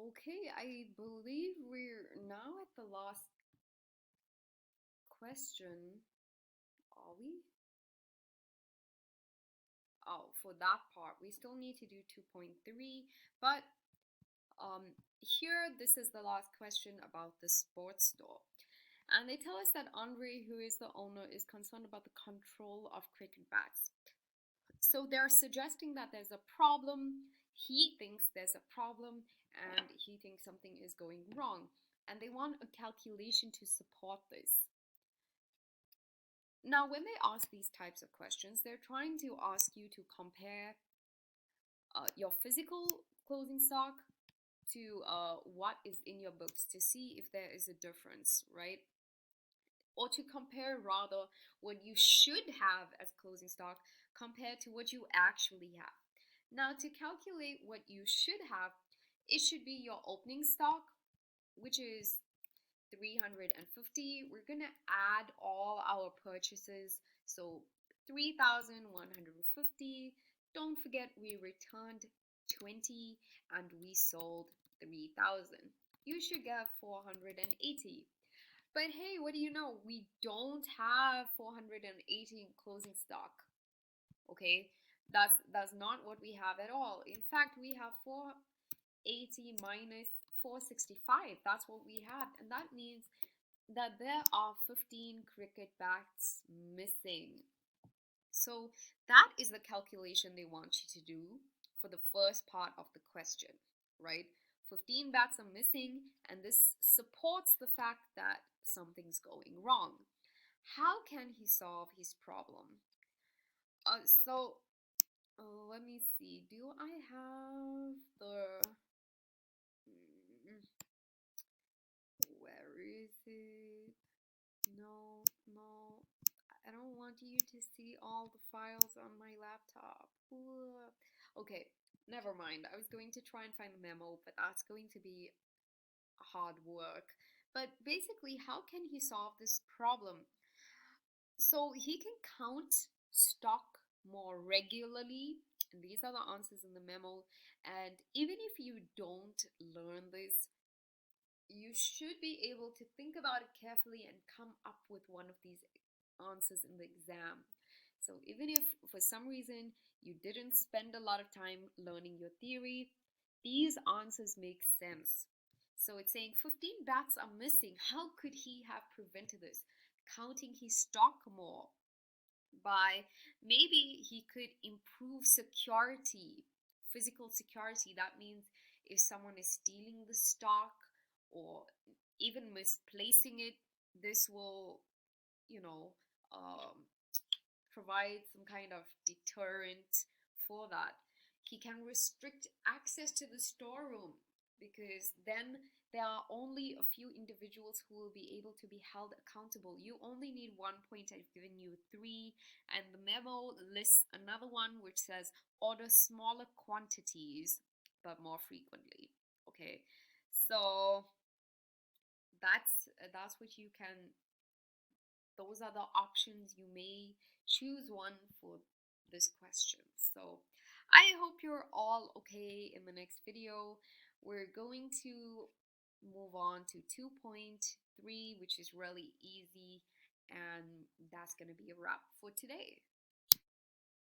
Okay, I believe we're now at the last question. Are we? Oh, for that part, we still need to do 2.3, but here this is the last question about the sports store. And they tell us that Andre, who is the owner, is concerned about the control of cricket bats. So they're suggesting that there's a problem. He thinks there's a problem and he thinks something is going wrong. And they want a calculation to support this. Now, when they ask these types of questions, they're trying to ask you to compare your physical closing stock to what is in your books to see if there is a difference, right? Or to compare rather what you should have as closing stock compared to what you actually have. Now, to calculate what you should have, it should be your opening stock, which is 350. We're gonna add all our purchases, so 3,150. Don't forget we returned 20 and we sold 3,000. You should get 480. But hey, what do you know? We don't have 480 in closing stock. Okay, that's not what we have at all. In fact, we have 480 minus 465. That's what we have, and that means that there are 15 cricket bats missing. So that is the calculation they want you to do for the first part of the question, right? 15 bats are missing, and this supports the fact that something's going wrong. How can he solve his problem? Let me see. Do I have the... Where is it? No. I don't want you to see all the files on my laptop. Ooh. Okay, never mind. I was going to try and find a memo, but that's going to be hard work. But basically, how can he solve this problem? So he can count stock more regularly, and these are the answers in the memo. And even if you don't learn this, you should be able to think about it carefully and come up with one of these answers in the exam. So even if for some reason you didn't spend a lot of time learning your theory, these answers make sense. So it's saying 15 bats are missing. How could he have prevented this? Counting his stock more. By maybe he could improve security, physical security. That means if someone is stealing the stock or even misplacing it, this will, you know, provide some kind of deterrent for that. He can restrict access to the storeroom because then there are only a few individuals who will be able to be held accountable. You only need 1 point. I've given you 3, and the memo lists another one which says order smaller quantities but more frequently. Okay, so that's what you can, those are the options. You may choose one for this question. So I hope you're all okay. In the next video we're going to move on to 2.3, which is really easy, and that's going to be a wrap for today.